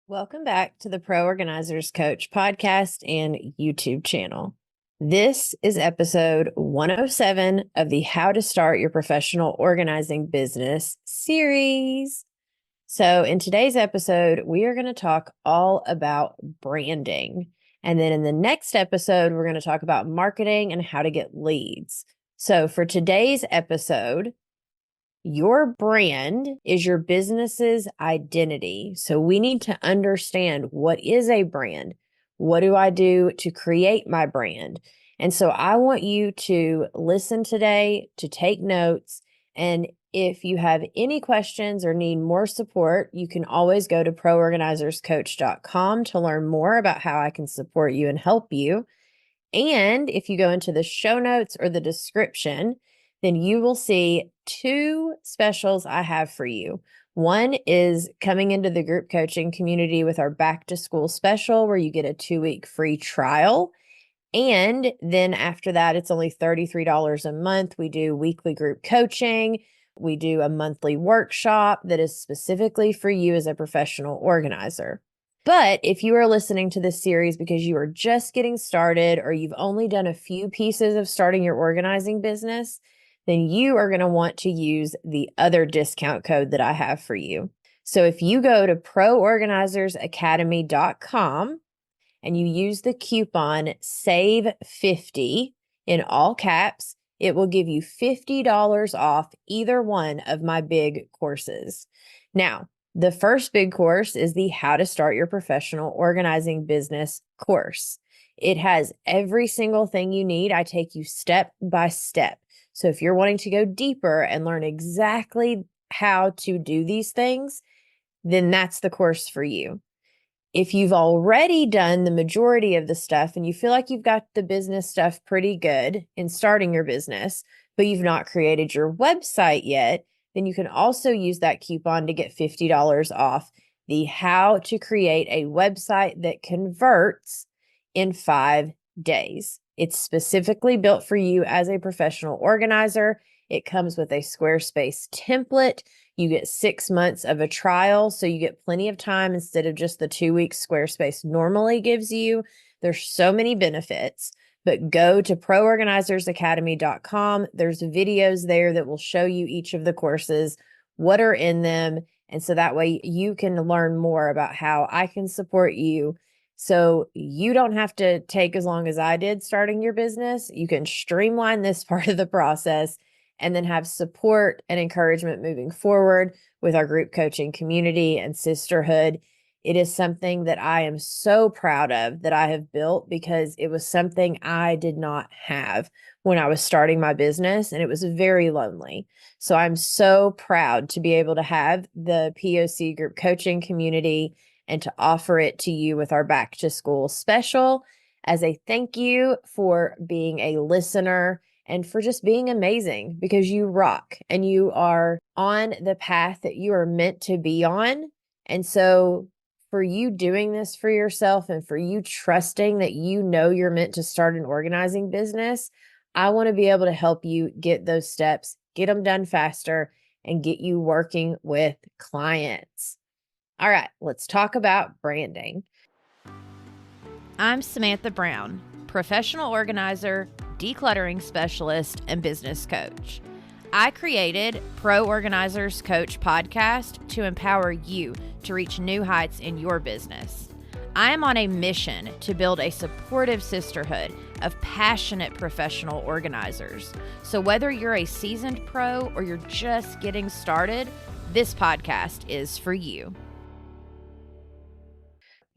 Welcome back to the Pro Organizers Coach podcast and YouTube channel. This is episode 107 of the How to Start Your Professional Organizing Business series. So, in today's episode, we are going to talk all about branding. And then in the next episode, we're going to talk about marketing and how to get leads. So, for today's episode, your brand is your business's identity. So we need to understand, what is a brand? What do I do to create my brand? And so I want you to listen today, to take notes. And if you have any questions or need more support, you can always go to proorganizerscoach.com to learn more about how I can support you and help you. And if you go into the show notes or the description, then you will see two specials I have for you. One is coming into the group coaching community with our back to school special, where you get a 2-week free trial. And then after that, it's only $33 a month. We do weekly group coaching. We do a monthly workshop that is specifically for you as a professional organizer. But if you are listening to this series because you are just getting started, or you've only done a few pieces of starting your organizing business, then you are going to want to use the other discount code that I have for you. So if you go to proorganizersacademy.com and you use the coupon SAVE50 in all caps, it will give you $50 off either one of my big courses. Now, the first big course is the How to Start Your Professional Organizing Business course. It has every single thing you need. I take you step by step. So if you're wanting to go deeper and learn exactly how to do these things, then that's the course for you. If you've already done the majority of the stuff and you feel like you've got the business stuff pretty good in starting your business, but you've not created your website yet, then you can also use that coupon to get $50 off the How to Create a Website That Converts in 5 days. It's specifically built for you as a professional organizer. It comes with a Squarespace template. You get 6 months of a trial, so you get plenty of time instead of just the 2 weeks Squarespace normally gives you. There's so many benefits, but go to proorganizersacademy.com. There's videos there that will show you each of the courses, what are in them, and so that way you can learn more about how I can support you. So you don't have to take as long as I did starting your business. You can streamline this part of the process and then have support and encouragement moving forward with our group coaching community and sisterhood. It is something that I am so proud of that I have built, because it was something I did not have when I was starting my business, and it was very lonely. So I'm so proud to be able to have the POC group coaching community and to offer it to you with our back to school special as a thank you for being a listener and for just being amazing, because you rock and you are on the path that you are meant to be on. And so for you doing this for yourself and for you trusting that you know you're meant to start an organizing business, I want to be able to help you get those steps, get them done faster, and get you working with clients. All right, let's talk about branding. I'm Samantha Brown, professional organizer, decluttering specialist, and business coach. I created Pro Organizers Coach podcast to empower you to reach new heights in your business. I am on a mission to build a supportive sisterhood of passionate professional organizers. So whether you're a seasoned pro or you're just getting started, this podcast is for you.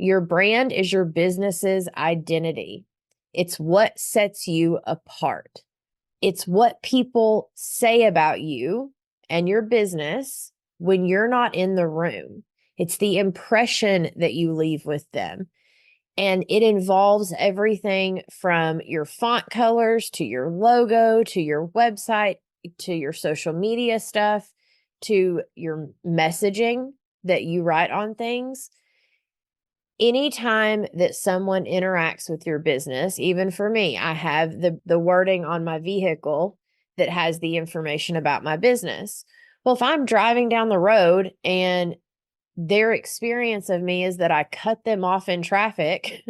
Your brand is your business's identity. It's what sets you apart. It's what people say about you and your business when you're not in the room. It's the impression that you leave with them. And it involves everything from your font colors to your logo, to your website, to your social media stuff, to your messaging that you write on things. Anytime that someone interacts with your business, even for me, I have the wording on my vehicle that has the information about my business. Well, if I'm driving down the road and their experience of me is that I cut them off in traffic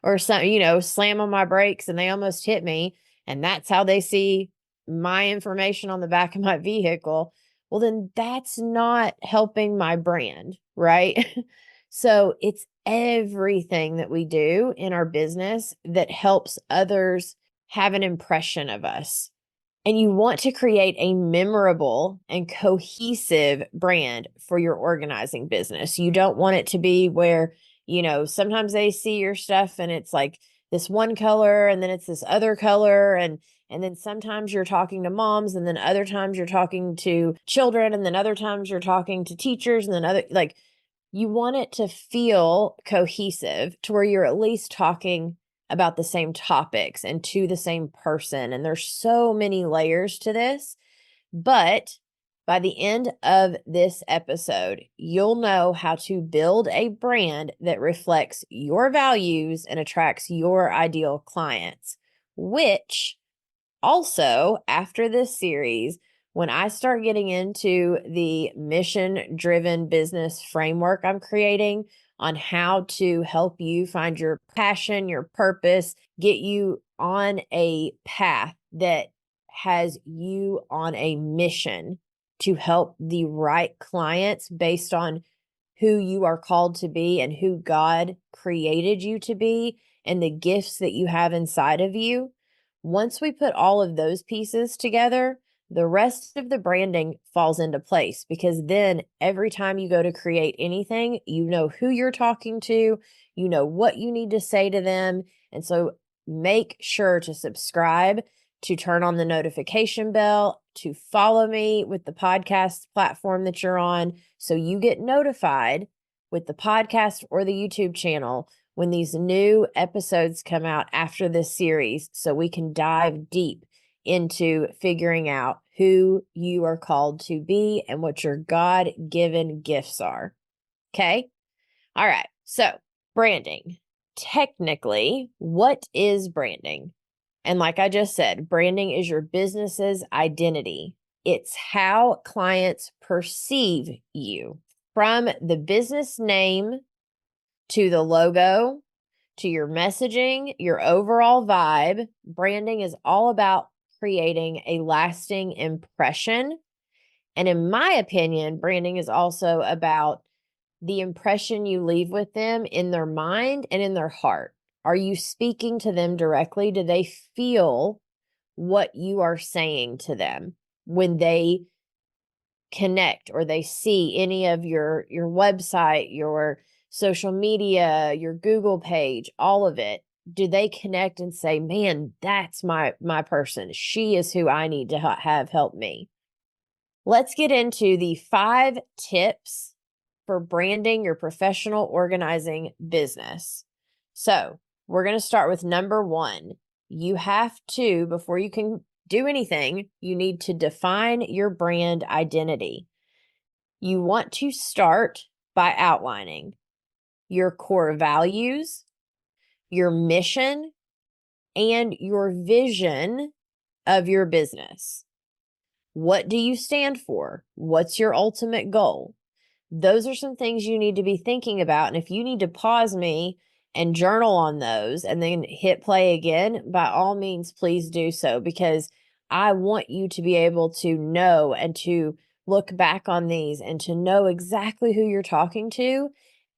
or some, slam on my brakes and they almost hit me. And that's how they see my information on the back of my vehicle. Well, then that's not helping my brand, right? So it's everything that we do in our business that helps others have an impression of us. And you want to create a memorable and cohesive brand for your organizing business. You don't want it to be where, sometimes they see your stuff and it's like this one color and then it's this other color and then sometimes you're talking to moms and then other times you're talking to children and then other times you're talking to teachers and then you want it to feel cohesive to where you're at least talking about the same topics and to the same person. And there's so many layers to this. But by the end of this episode, you'll know how to build a brand that reflects your values and attracts your ideal clients, which also, after this series, when I start getting into the mission-driven business framework I'm creating on how to help you find your passion, your purpose, get you on a path that has you on a mission to help the right clients based on who you are called to be and who God created you to be and the gifts that you have inside of you. Once we put all of those pieces together, the rest of the branding falls into place because then every time you go to create anything, you know who you're talking to, you know what you need to say to them. And so make sure to subscribe, to turn on the notification bell, to follow me with the podcast platform that you're on so you get notified with the podcast or the YouTube channel when these new episodes come out after this series so we can dive deep into figuring out who you are called to be and what your God-given gifts are. Okay? All right. So, branding. Technically, what is branding? And like I just said, branding is your business's identity. It's how clients perceive you. From the business name to the logo, to your messaging, your overall vibe, branding is all about creating a lasting impression. And in my opinion, branding is also about the impression you leave with them in their mind and in their heart. Are you speaking to them directly? Do they feel what you are saying to them when they connect or they see any of your website, your social media, your Google page, all of it? Do they connect and say, "Man, that's my person. She is who I need to have help me." Let's get into the 5 tips for branding your professional organizing business. So, we're going to start with number 1. You have to, before you can do anything, you need to define your brand identity. You want to start by outlining your core values, your mission, and your vision of your business. What do you stand for? What's your ultimate goal? Those are some things you need to be thinking about. And if you need to pause me and journal on those and then hit play again, by all means, please do so because I want you to be able to know and to look back on these and to know exactly who you're talking to.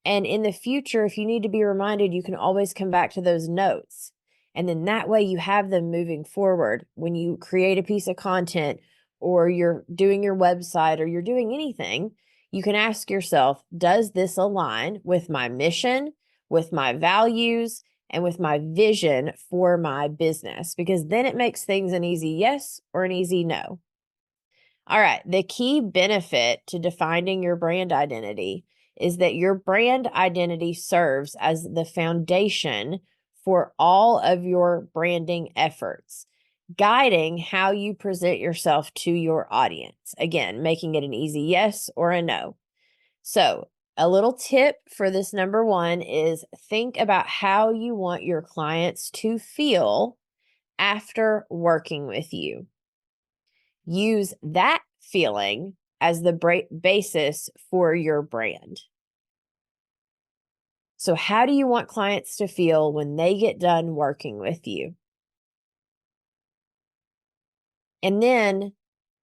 And in the future, if you need to be reminded, you can always come back to those notes. And then that way you have them moving forward when you create a piece of content or you're doing your website or you're doing anything. You can ask yourself, does this align with my mission, with my values, and with my vision for my business? Because then it makes things an easy yes or an easy no. All right. The key benefit to defining your brand identity is that your brand identity serves as the foundation for all of your branding efforts, guiding how you present yourself to your audience. Again, making it an easy yes or a no. So, a little tip for this number 1 is think about how you want your clients to feel after working with you. Use that feeling as the basis for your brand. So how do you want clients to feel when they get done working with you? And then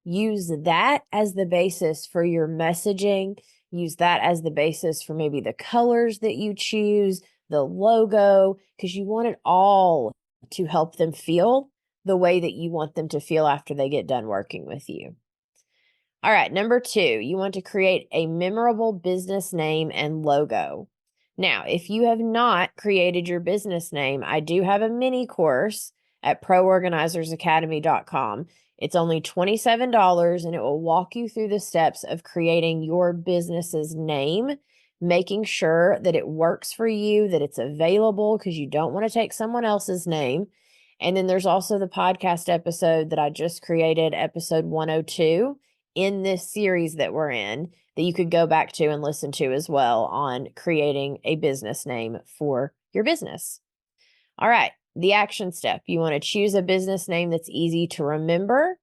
use that as the basis for your messaging. Use that as the basis for maybe the colors that you choose, the logo, because you want it all to help them feel the way that you want them to feel after they get done working with you. All right, number 2, you want to create a memorable business name and logo. Now, if you have not created your business name, I do have a mini course at proorganizersacademy.com. It's only $27 and it will walk you through the steps of creating your business's name, making sure that it works for you, that it's available because you don't want to take someone else's name. And then there's also the podcast episode that I just created, episode 102 in this series that we're in, that you could go back to and listen to as well on creating a business name for your business. All right, the action step. You want to choose a business name that's easy to remember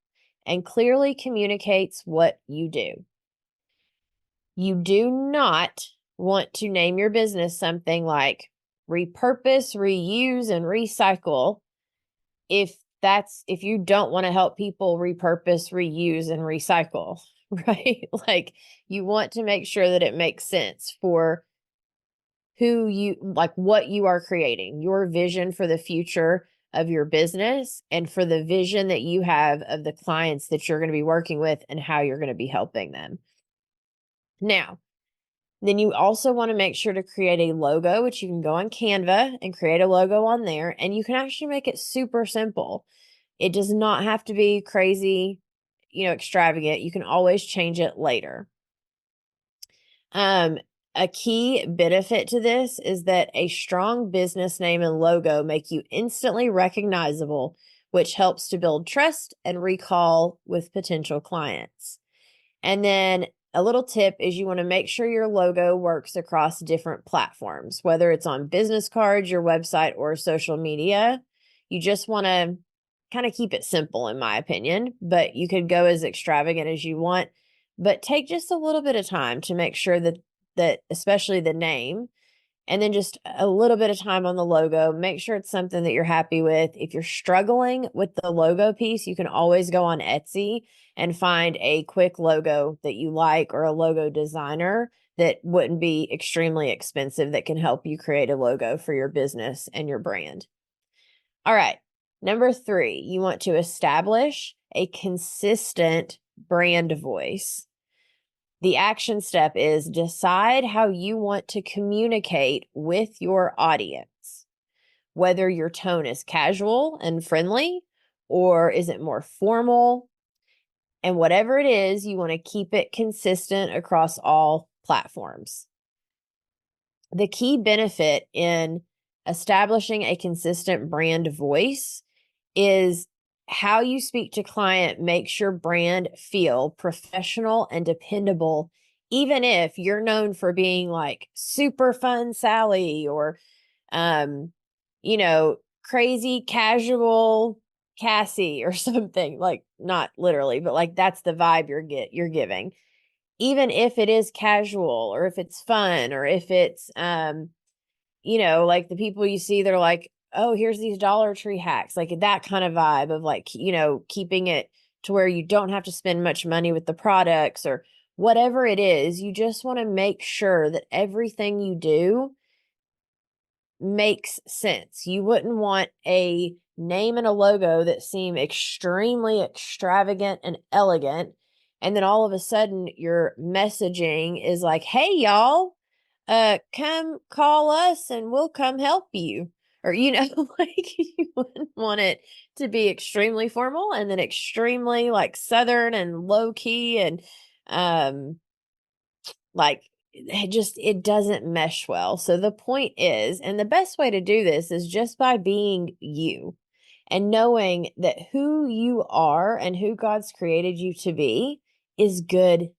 and clearly communicates what you do. You do not want to name your business something like repurpose, reuse, and recycle if you don't want to help people repurpose, reuse, and recycle, right? Like, you want to make sure that it makes sense for what you are creating, your vision for the future of your business, and for the vision that you have of the clients that you're going to be working with and how you're going to be helping them. Now, then you also want to make sure to create a logo, which you can go on Canva and create a logo on there, and you can actually make it super simple. It does not have to be crazy, extravagant. You can always change it later. A key benefit to this is that a strong business name and logo make you instantly recognizable, which helps to build trust and recall with potential clients. And then a little tip is you want to make sure your logo works across different platforms, whether it's on business cards, your website, or social media. You just want to kind of keep it simple, in my opinion, but you could go as extravagant as you want. But take just a little bit of time to make sure that especially the name, and then just a little bit of time on the logo. Make sure it's something that you're happy with. If you're struggling with the logo piece, you can always go on Etsy and find a quick logo that you like, or a logo designer that wouldn't be extremely expensive, that can help you create a logo for your business and your brand. All right. Number 3, you want to establish a consistent brand voice. The action step is decide how you want to communicate with your audience, whether your tone is casual and friendly, or is it more formal? And whatever it is, you want to keep it consistent across all platforms. The key benefit in establishing a consistent brand voice is how you speak to client makes your brand feel professional and dependable, even if you're known for being like super fun Sally, or crazy casual Cassie, or something, like, not literally, but like that's the vibe you're giving. Even if it is casual, or if it's fun, or if it's like the people you see, they're like, oh, here's these Dollar Tree hacks, like that kind of vibe of like, keeping it to where you don't have to spend much money with the products, or whatever it is. You just want to make sure that everything you do makes sense. You wouldn't want a name and a logo that seem extremely extravagant and elegant, and then all of a sudden your messaging is like, hey y'all, come call us and we'll come help you. Or, like, you wouldn't want it to be extremely formal and then extremely like Southern and low key, and like, it doesn't mesh well. So the point is, and the best way to do this is just by being you and knowing that who you are and who God's created you to be is good.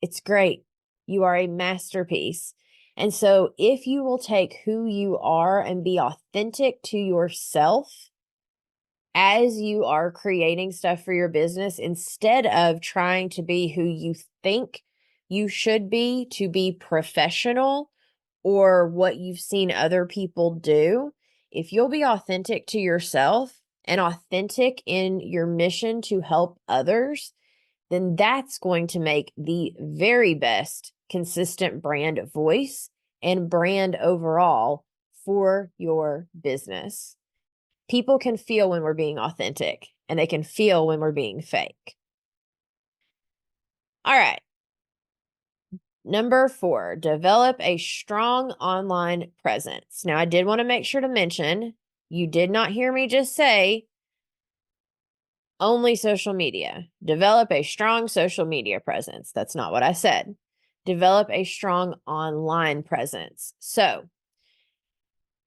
It's great. You are a masterpiece. And so if you will take who you are and be authentic to yourself as you are creating stuff for your business, instead of trying to be who you think you should be to be professional, or what you've seen other people do, if you'll be authentic to yourself and authentic in your mission to help others, then that's going to make the very best consistent brand voice and brand overall for your business. People can feel when we're being authentic, and they can feel when we're being fake. All right. Number 4, develop a strong online presence. Now, I did want to make sure to mention, you did not hear me just say only social media. Develop a strong social media presence. That's not what I said. Develop a strong online presence. So,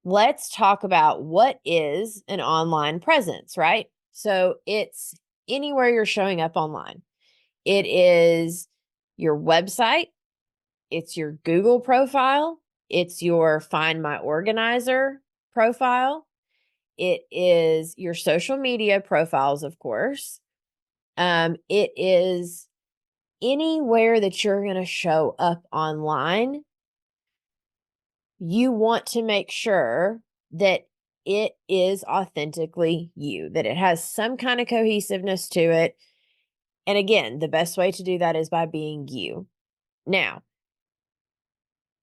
let's talk about what is an online presence, right? So, it's anywhere you're showing up online. It is your website. It's your Google profile. It's your Find My Organizer profile. It is your social media profiles, of course. It is anywhere that you're going to show up online. You want to make sure that it is authentically you, that it has some kind of cohesiveness to it. And again, the best way to do that is by being you. Now,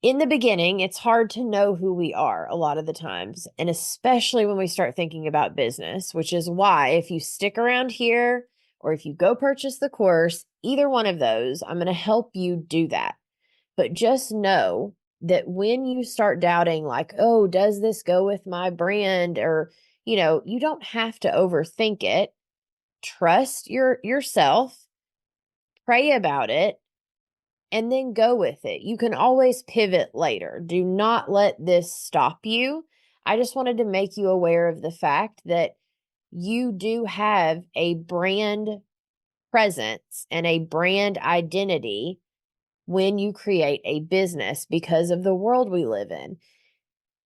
in the beginning, it's hard to know who we are a lot of the times, and especially when we start thinking about business, which is why if you stick around here or if you go purchase the course, either one of those, I'm going to help you do that. But just know that when you start doubting, like, oh, does this go with my brand? Or, you don't have to overthink it. Trust yourself, pray about it, and then go with it. You can always pivot later. Do not let this stop you. I just wanted to make you aware of the fact that you do have a brand presence and a brand identity when you create a business because of the world we live in.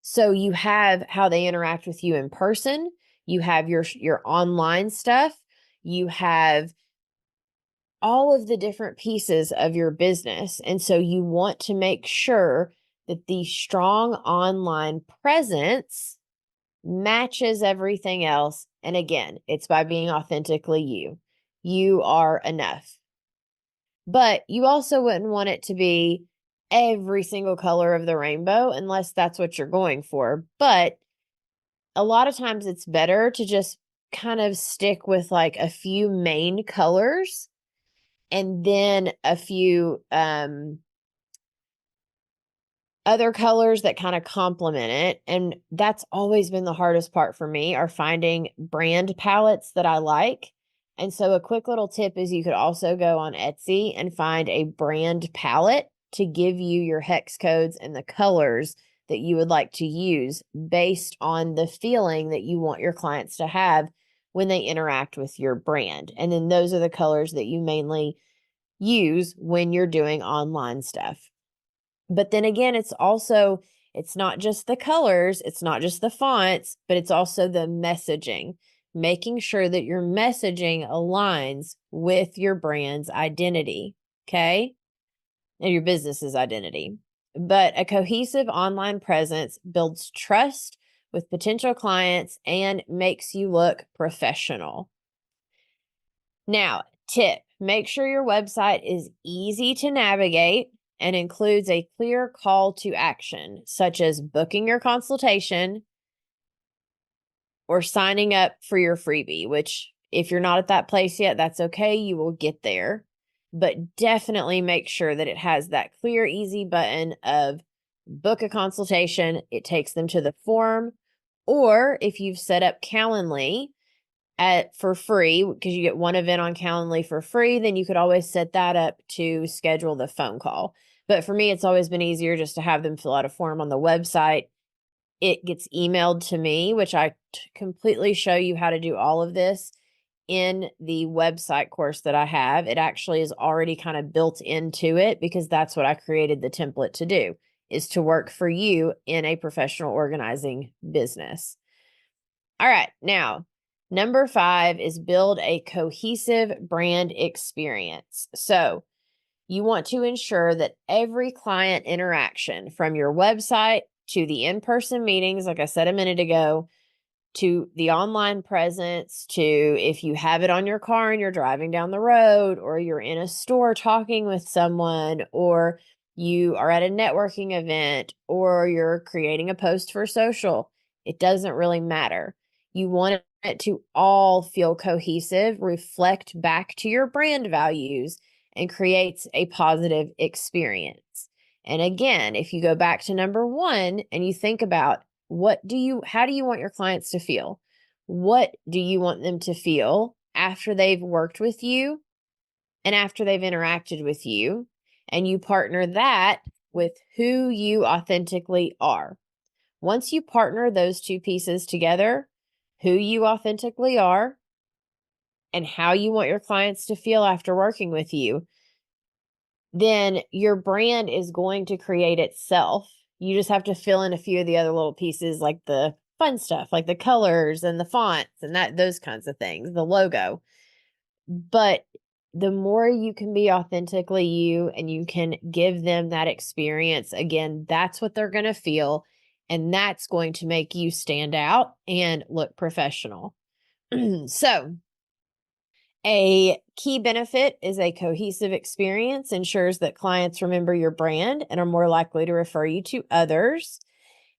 So you have how they interact with you in person, you have your online stuff, you have all of the different pieces of your business. And so you want to make sure that the strong online presence matches everything else. And again, it's by being authentically you. You are enough. But you also wouldn't want it to be every single color of the rainbow unless that's what you're going for. But a lot of times it's better to just kind of stick with like a few main colors and then a few other colors that kind of complement it. And that's always been the hardest part for me, are finding brand palettes that I like. And so a quick little tip is you could also go on Etsy and find a brand palette to give you your hex codes and the colors that you would like to use based on the feeling that you want your clients to have when they interact with your brand. And then those are the colors that you mainly use when you're doing online stuff. But then again, it's not just the colors, it's not just the fonts, but it's also the messaging, making sure that your messaging aligns with your brand's identity, okay? And your business's identity. But a cohesive online presence builds trust with potential clients and makes you look professional. Now, tip, make sure your website is easy to navigate and includes a clear call to action, such as booking your consultation or signing up for your freebie, which if you're not at that place yet, that's okay. You will get there. But definitely make sure that it has that clear, easy button of book a consultation. It takes them to the form. Or if you've set up Calendly for free, because you get one event on Calendly for free, then you could always set that up to schedule the phone call. But for me, it's always been easier just to have them fill out a form on the website. It gets emailed to me, which I completely show you how to do all of this in the website course that I have. It actually is already kind of built into it because that's what I created the template to do, is to work for you in a professional organizing business. All right. Now, number 5 is build a cohesive brand experience. So You want to ensure that every client interaction, from your website to the in-person meetings, like I said a minute ago, to the online presence, to if you have it on your car and you're driving down the road, or you're in a store talking with someone, or you are at a networking event, or you're creating a post for social, it doesn't really matter. You want it to all feel cohesive, reflect back to your brand values, and creates a positive experience. And again, if you go back to number one and you think about how do you want your clients to feel? What do you want them to feel after they've worked with you and after they've interacted with you? And you partner that with who you authentically are. Once you partner those two pieces together, who you authentically are and how you want your clients to feel after working with you, then your brand is going to create itself. You just have to fill in a few of the other little pieces, like the fun stuff, like the colors and the fonts and those kinds of things, the logo. But the more you can be authentically you and you can give them that experience, again, that's what they're going to feel. And that's going to make you stand out and look professional. So, a key benefit is a cohesive experience ensures that clients remember your brand and are more likely to refer you to others.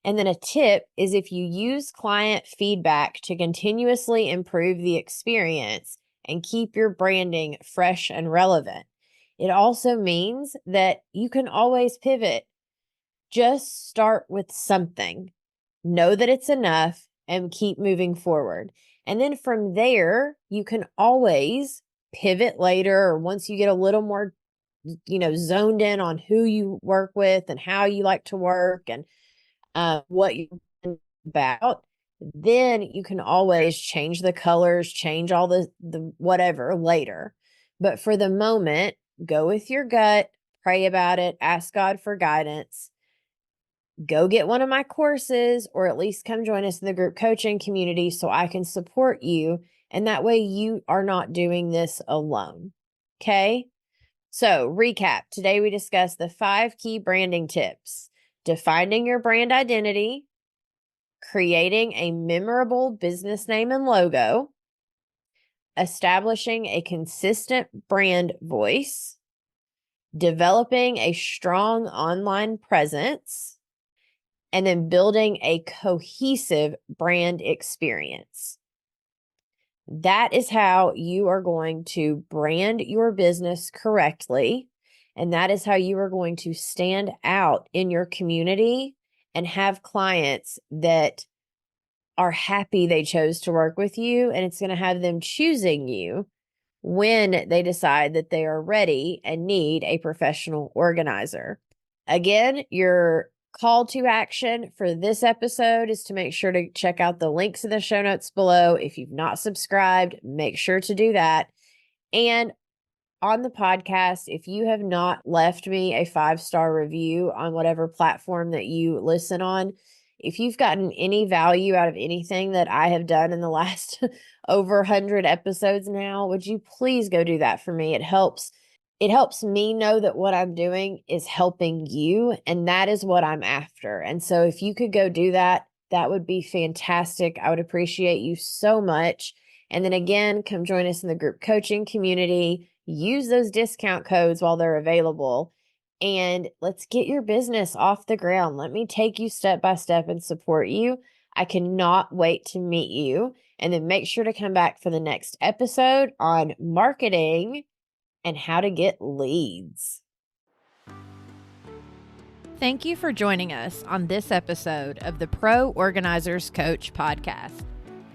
And then a tip is if you use client feedback to continuously improve the experience and keep your branding fresh and relevant. It also means that you can always pivot. Just start with something. Know that it's enough and keep moving forward. And then from there, you can always pivot later, or once you get a little more, zoned in on who you work with and how you like to work and what you're about, then you can always change the colors, change all the whatever later. But for the moment, go with your gut, pray about it, ask God for guidance. Go get one of my courses, or at least come join us in the group coaching community so I can support you. And that way you are not doing this alone. Okay. So recap, today we discussed the 5 key branding tips: defining your brand identity, creating a memorable business name and logo, establishing a consistent brand voice, developing a strong online presence, and then building a cohesive brand experience. That is how you are going to brand your business correctly. And that is how you are going to stand out in your community and have clients that are happy they chose to work with you. And it's going to have them choosing you when they decide that they are ready and need a professional organizer. Again, your call to action for this episode is to make sure to check out the links in the show notes below. If you've not subscribed, make sure to do that. And on the podcast, if you have not left me a 5-star review on whatever platform that you listen on, if you've gotten any value out of anything that I have done in the last over 100 episodes now, would you please go do that for me? It helps me know that what I'm doing is helping you, and that is what I'm after. And so if you could go do that, that would be fantastic. I would appreciate you so much. And then again, come join us in the group coaching community. Use those discount codes while they're available. And let's get your business off the ground. Let me take you step by step and support you. I cannot wait to meet you. And then make sure to come back for the next episode on marketing and how to get leads. Thank you for joining us on this episode of the Pro Organizers Coach podcast.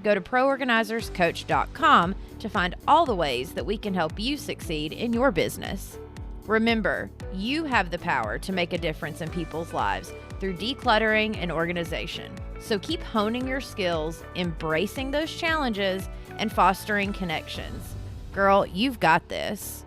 Go to proorganizerscoach.com to find all the ways that we can help you succeed in your business. Remember, you have the power to make a difference in people's lives through decluttering and organization. So keep honing your skills, embracing those challenges, and fostering connections. Girl, you've got this.